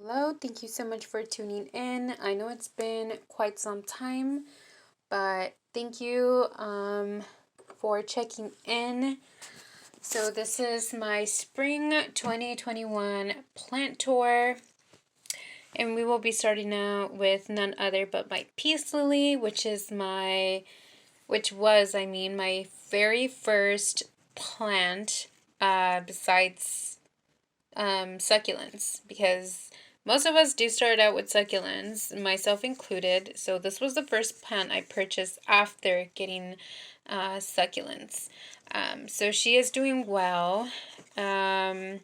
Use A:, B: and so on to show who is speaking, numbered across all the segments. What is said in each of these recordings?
A: Hello, thank you so much for tuning in. I know it's been quite some time, but thank you for checking in. So this is my spring 2021 plant tour, and we will be starting out with none other but my peace lily, which was my very first plant besides succulents, because most of us do start out with succulents, myself included. So this was the first plant I purchased after getting succulents. So she is doing well. I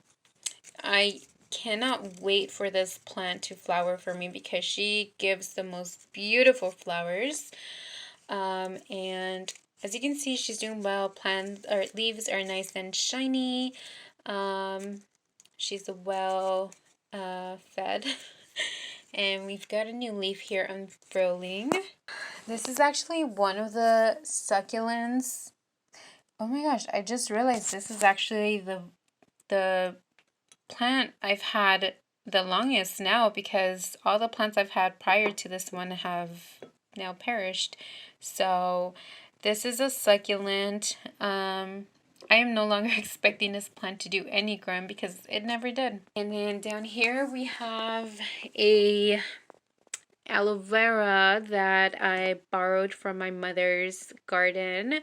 A: cannot wait for this plant to flower for me because she gives the most beautiful flowers. And as you can see, she's doing well. Plants or leaves are nice and shiny. She's well fed. And we've got a new leaf here unfurling. This is actually one of the succulents. Oh my gosh, I just realized this is actually the plant I've had the longest now, because all the plants I've had prior to this one have now perished. So this is a succulent. I am no longer expecting this plant to do any growing because it never did. And then down here we have a aloe vera that I borrowed from my mother's garden.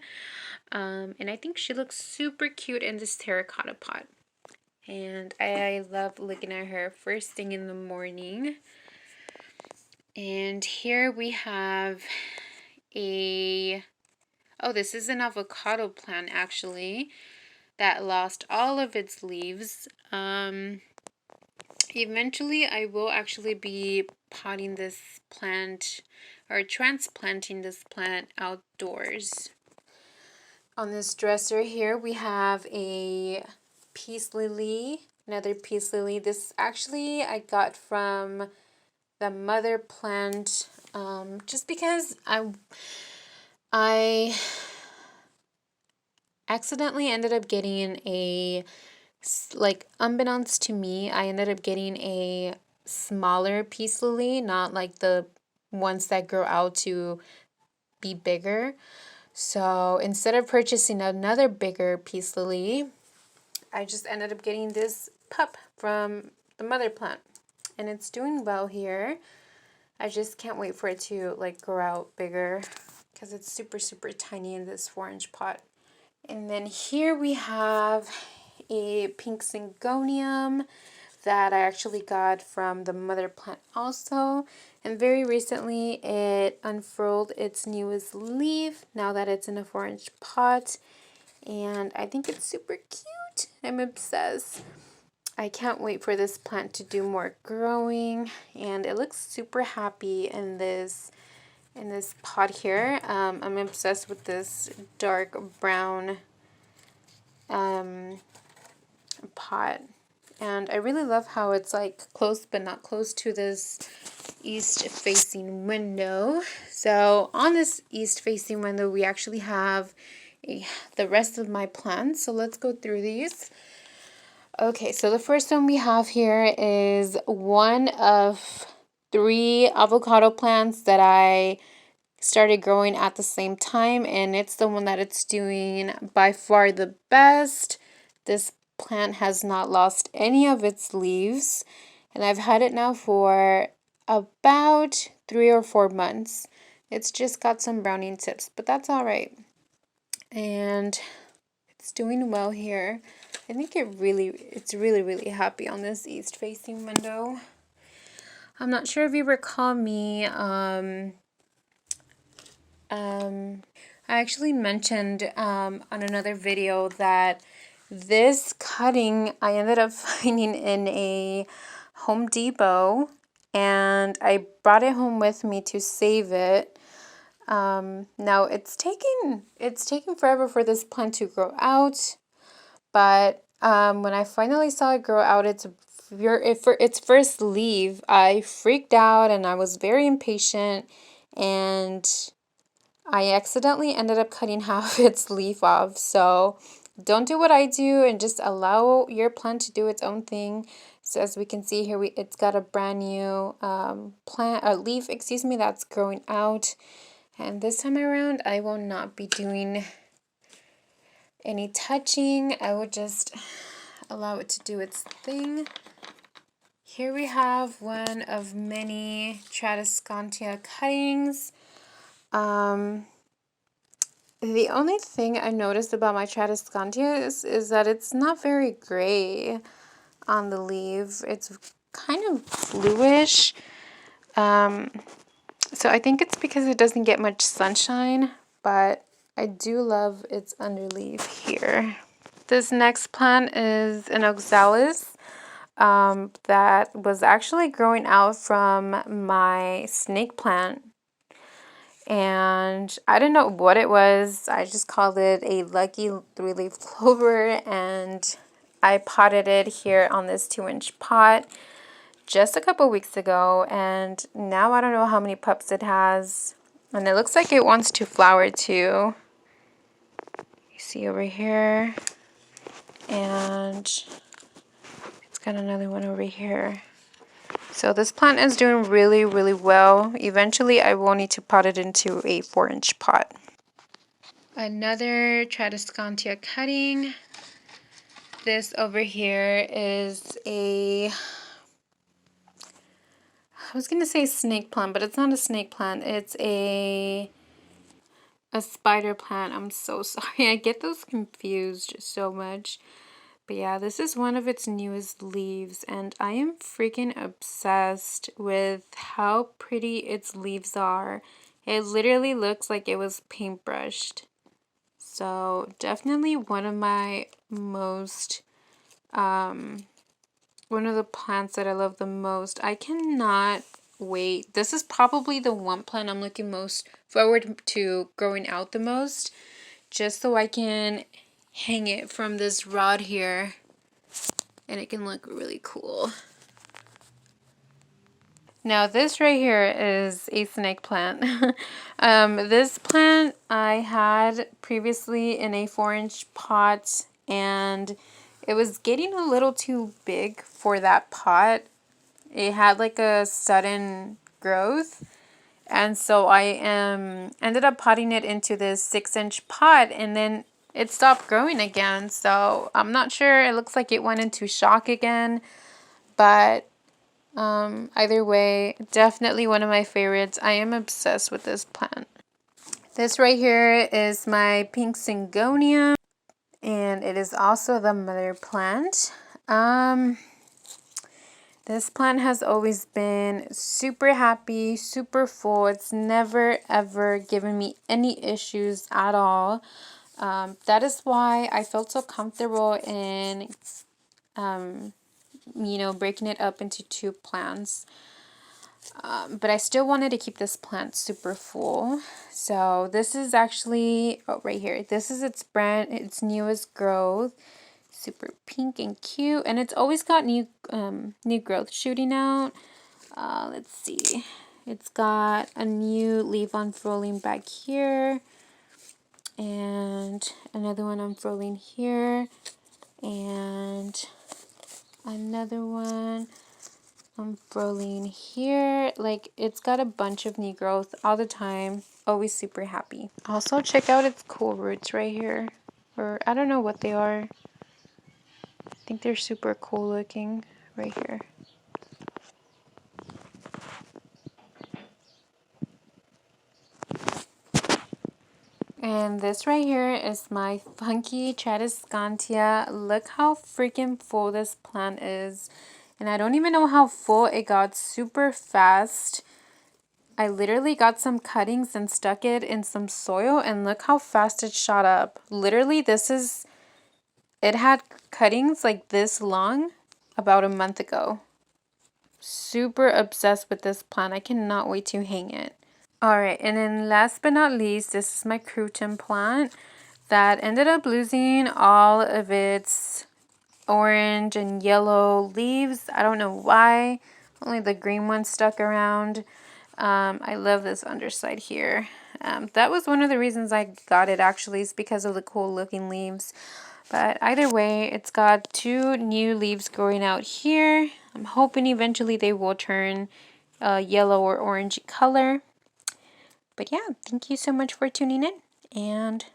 A: And I think she looks super cute in this terracotta pot. And I love looking at her first thing in the morning. And here we have this is an avocado plant actually that lost all of its leaves. Eventually I will actually be potting this plant or transplanting this plant outdoors. On this dresser here we have a peace lily, another peace lily. This actually I got from the mother plant, just because I accidentally ended up getting unbeknownst to me, I ended up getting a smaller peace lily, not like the ones that grow out to be bigger. So instead of purchasing another bigger peace lily, I just ended up getting this pup from the mother plant. And it's doing well here. I just can't wait for it to grow out bigger because it's super, super tiny in this 4-inch pot. And then here we have a pink syngonium that I actually got from the mother plant also. And very recently it unfurled its newest leaf now that it's in a 4-inch pot. And I think it's super cute. I'm obsessed. I can't wait for this plant to do more growing, and it looks super happy in this pot here. I'm obsessed with this dark brown pot, and I really love how it's close but not close to this east facing window. So on this east facing window we actually have the rest of my plants, so let's go through these. Okay, so the first one we have here is one of 3 avocado plants that I started growing at the same time, and it's the one that it's doing by far the best. This plant has not lost any of its leaves, and I've had it now for about 3 or 4 months. It's just got some browning tips, but that's all right. And it's doing well here. I think it's really, really happy on this east-facing window. I'm not sure if you recall me, I actually mentioned on another video that this cutting I ended up finding in a Home Depot, and I brought it home with me to save it. Now it's taking forever for this plant to grow out. But when I finally saw it grow out for its first leaf, I freaked out and I was very impatient, and I accidentally ended up cutting half its leaf off. So don't do what I do and just allow your plant to do its own thing. So as we can see here, it's got a brand new plant, a leaf, excuse me, that's growing out. And this time around, I will not be doing any touching. I will just allow it to do its thing. Here we have one of many Tradescantia cuttings. The only thing I noticed about my Tradescantia is that it's not very gray on the leaf. It's kind of bluish. So I think it's because it doesn't get much sunshine, but I do love its underleaf here. This next plant is an oxalis that was actually growing out from my snake plant. And I didn't know what it was. I just called it a lucky 3-leaf clover, and I potted it here on this 2-inch pot just a couple weeks ago, and now I don't know how many pups it has. And it looks like it wants to flower too. You see over here. And it's got another one over here. So this plant is doing really, really well. Eventually, I will need to pot it into a 4-inch pot. Another Tradescantia cutting. This over here is I was going to say snake plant, but it's not a snake plant. It's a spider plant. I'm so sorry. I get those confused so much. But yeah, this is one of its newest leaves, and I am freaking obsessed with how pretty its leaves are. It literally looks like it was paintbrushed. So definitely one of my most, one of the plants that I love the most. I cannot wait. This is probably the one plant I'm looking most forward to growing out the most, just so I can hang it from this rod here and it can look really cool. Now this right here is a snake plant. This plant I had previously in a 4-inch pot, and it was getting a little too big for that pot. It had like a sudden growth, and so I ended up potting it into this 6-inch pot, and then it stopped growing again. So I'm not sure. It looks like it went into shock again, but either way, definitely one of my favorites. I am obsessed with this plant. This right here is my pink syngonium, and it is also the mother plant. This plant has always been super happy, super full. It's never ever given me any issues at all. That is why I felt so comfortable in, breaking it up into 2 plants. But I still wanted to keep this plant super full. So this is actually, right here. This is its newest growth. Super pink and cute, and it's always got new growth shooting out. Let's see, it's got a new leaf unfurling back here, and another one unfurling here, and another one unfurling here. Like, it's got a bunch of new growth all the time. Always super happy. Also, check out its cool roots right here, or I don't know what they are. I think they're super cool looking right here. And this right here is my funky Tradescantia. Look how freaking full this plant is. And I don't even know how full it got super fast. I literally got some cuttings and stuck it in some soil, and look how fast it shot up. Literally, it had cuttings like this long about a month ago. Super obsessed with this plant. I cannot wait to hang it. Alright, and then last but not least, this is my crouton plant that ended up losing all of its orange and yellow leaves. I don't know why. Only the green one stuck around. I love this underside here. That was one of the reasons I got it, actually, is because of the cool looking leaves. But either way, it's got 2 new leaves growing out here. I'm hoping eventually they will turn a yellow or orangey color. But yeah, thank you so much for tuning in, and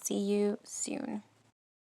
A: see you soon.